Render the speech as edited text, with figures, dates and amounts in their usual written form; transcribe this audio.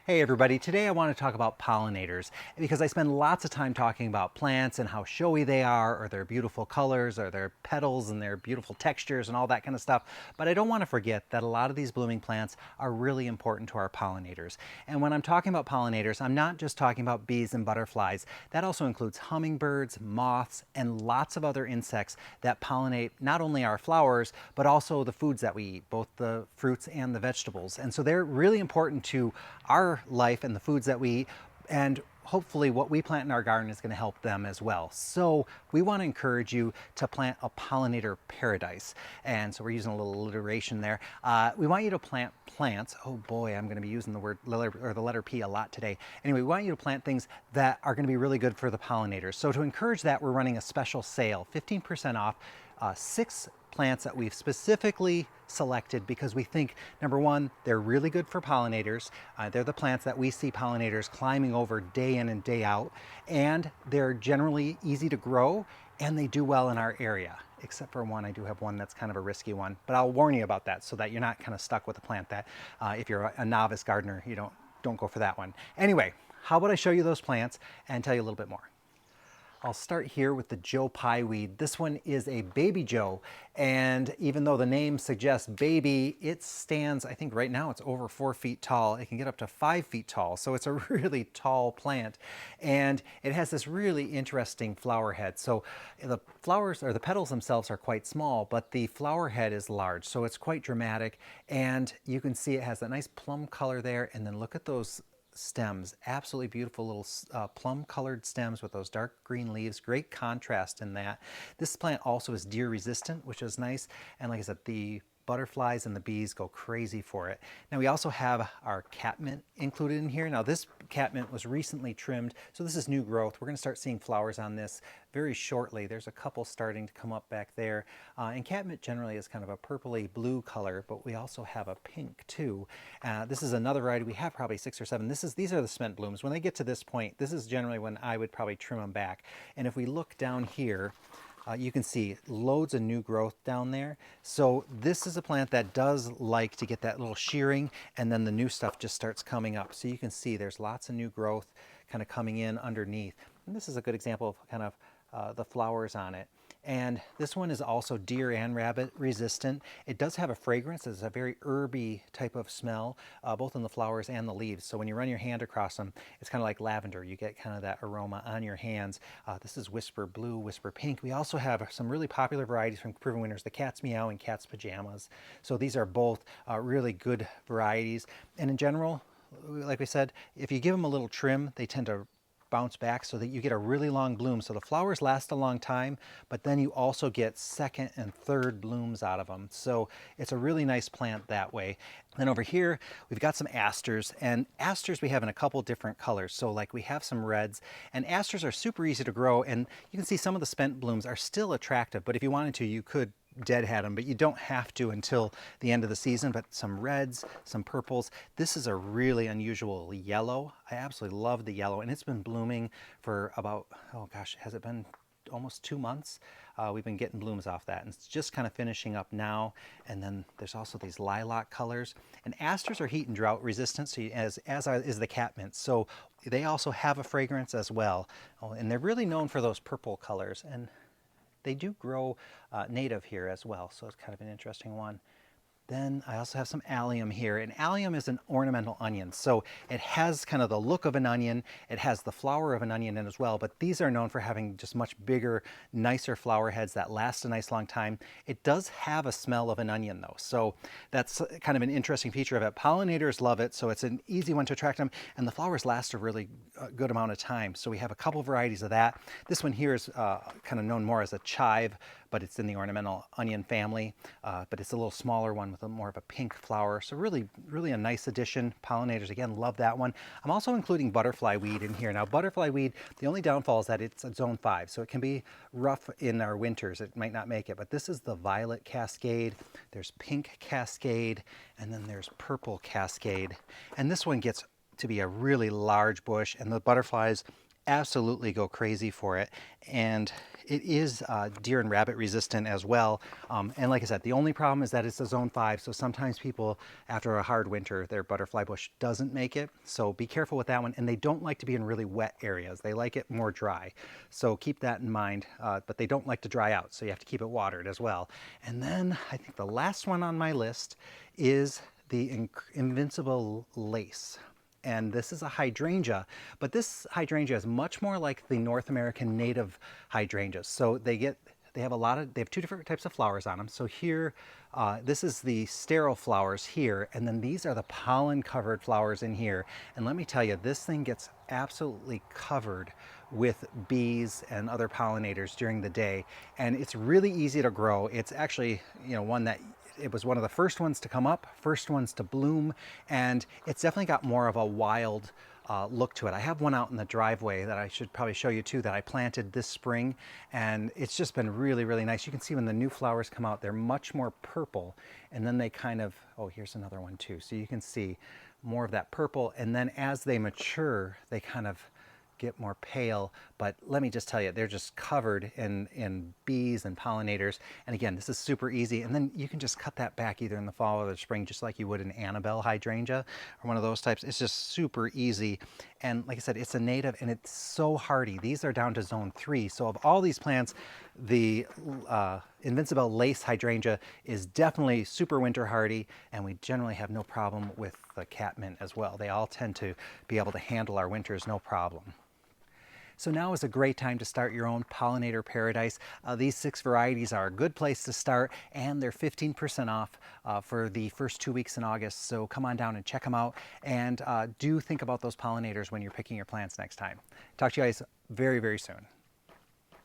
Hey everybody, today I want to talk about pollinators because I spend lots of time talking about plants and how showy they are, or their beautiful colors, or their petals and their beautiful textures and all that kind of stuff. But I don't want to forget that a lot of these blooming plants are really important to our pollinators. And when I'm talking about pollinators, I'm not just talking about bees and butterflies. That also includes hummingbirds, moths, and lots of other insects that pollinate not only our flowers, but also the foods that we eat, both the fruits and the vegetables. And so they're really important to our life and the foods that we eat, and hopefully what we plant in our garden is going to help them as well. So we want to encourage you to plant a pollinator paradise. And so we're using a little alliteration there. We want you to plant plants. Oh boy, I'm going to be using the word or the letter P a lot today. Anyway, we want you to plant things that are going to be really good for the pollinators. So to encourage that, we're running a special sale, 15% off 6 plants that we've specifically selected because we think, number one, they're really good for pollinators. They're the plants that we see pollinators climbing over day in and day out, and they're generally easy to grow, and they do well in our area. Except for one, I do have one that's kind of a risky one, but I'll warn you about that so that you're not kind of stuck with a plant that if you're a novice gardener, you don't go for that one. Anyway, how about I show you those plants and tell you a little bit more. I'll start here with the Joe Pye weed. This one is a baby Joe, and even though the name suggests baby, it stands, I think right now it's over 4 feet tall. It can get up to 5 feet tall, so it's a really tall plant. And it has this really interesting flower head. So the flowers, or the petals themselves, are quite small, but the flower head is large, so it's quite dramatic. And you can see it has a nice plum color there, and then look at those stems, absolutely beautiful little plum colored stems with those dark green leaves. Great contrast in that. This plant also is deer resistant, which is nice. And like I said, the butterflies and the bees go crazy for it. Now we also have our catmint included in here. Now this catmint was recently trimmed, so this is new growth. We're going to start seeing flowers on this very shortly. There's a couple starting to come up back there. And catmint generally is kind of a purpley blue color, but we also have a pink too. This is another variety. We have probably 6 or 7. These are the cement blooms. When they get to this point, this is generally when I would probably trim them back. And if we look down here, you can see loads of new growth down there. So this is a plant that does like to get that little shearing, and then the new stuff just starts coming up. So you can see there's lots of new growth kind of coming in underneath. And this is a good example of kind of the flowers on it. And this one is also deer and rabbit resistant. It does have a fragrance. It's a very herby type of smell, both in the flowers and the leaves. So when you run your hand across them, it's kind of like lavender. You get kind of that aroma on your hands. This is Whisper Blue, Whisper Pink. We also have some really popular varieties from proven winners, the Cat's Meow and Cat's Pajamas. So these are both really good varieties. And in general, like we said, if you give them a little trim, they tend to bounce back so that you get a really long bloom. So the flowers last a long time, but then you also get second and third blooms out of them. So it's a really nice plant that way. Then over here, we've got some asters, and asters we have in a couple different colors. So like we have some reds, and asters are super easy to grow, and you can see some of the spent blooms are still attractive, but if you wanted to, you could deadhead them, but you don't have to until the end of the season. But some reds, some purples. This is a really unusual yellow. I absolutely love the yellow, and it's been blooming for about, oh gosh, has it been almost 2 months? We've been getting blooms off that, and it's just kind of finishing up now. And then there's also these lilac colors. And asters are heat and drought resistant, so as is the catmint. So they also have a fragrance as well. Oh, and they're really known for those purple colors. And they do grow native here as well, so it's kind of an interesting one. Then I also have some allium here, and allium is an ornamental onion. So it has kind of the look of an onion, it has the flower of an onion in as well, but these are known for having just much bigger, nicer flower heads that last a nice long time. It does have a smell of an onion though, so that's kind of an interesting feature of it. Pollinators love it, so it's an easy one to attract them, and the flowers last a really good amount of time. So we have a couple varieties of that. This one here is kind of known more as a chive, but it's in the ornamental onion family, but it's a little smaller one with more of a pink flower. So really, really a nice addition. Pollinators, again, love that one. I'm also including butterfly weed in here. Now, butterfly weed, the only downfall is that it's a zone 5, so it can be rough in our winters. It might not make it, but this is the violet cascade. There's pink cascade, and then there's purple cascade. And this one gets to be a really large bush, and the butterflies absolutely go crazy for it. And it is deer and rabbit resistant as well. And like I said, the only problem is that it's a zone 5, so sometimes people, after a hard winter, their butterfly bush doesn't make it. So be careful with that one. And they don't like to be in really wet areas. They like it more dry. So keep that in mind. But they don't like to dry out, so you have to keep it watered as well. And then I think the last one on my list is the Invincible lace. And this is a hydrangea, but this hydrangea is much more like the North American native hydrangeas. So they have 2 different types of flowers on them. So here, this is the sterile flowers here, and then these are the pollen covered flowers in here. And let me tell you, this thing gets absolutely covered with bees and other pollinators during the day. And it's really easy to grow. It's actually, it was one of the first ones to come up, first ones to bloom, and it's definitely got more of a wild look to it. I have one out in the driveway that I should probably show you too, that I planted this spring, and it's just been really, really nice. You can see when the new flowers come out, they're much more purple, and then they kind of, oh, here's another one too. So you can see more of that purple, and then as they mature, they kind of get more pale. But let me just tell you, they're just covered in bees and pollinators. And again, this is super easy. And then you can just cut that back either in the fall or the spring, just like you would an Annabelle hydrangea or one of those types. It's just super easy. And like I said, it's a native and it's so hardy. These are down to zone 3. So of all these plants, the Invincible lace hydrangea is definitely super winter hardy, and we generally have no problem with the catmint as well. They all tend to be able to handle our winters no problem. So now is a great time to start your own pollinator paradise. These 6 varieties are a good place to start, and they're 15% off for the first 2 weeks in August. So come on down and check them out, and do think about those pollinators when you're picking your plants next time. Talk to you guys very, very soon.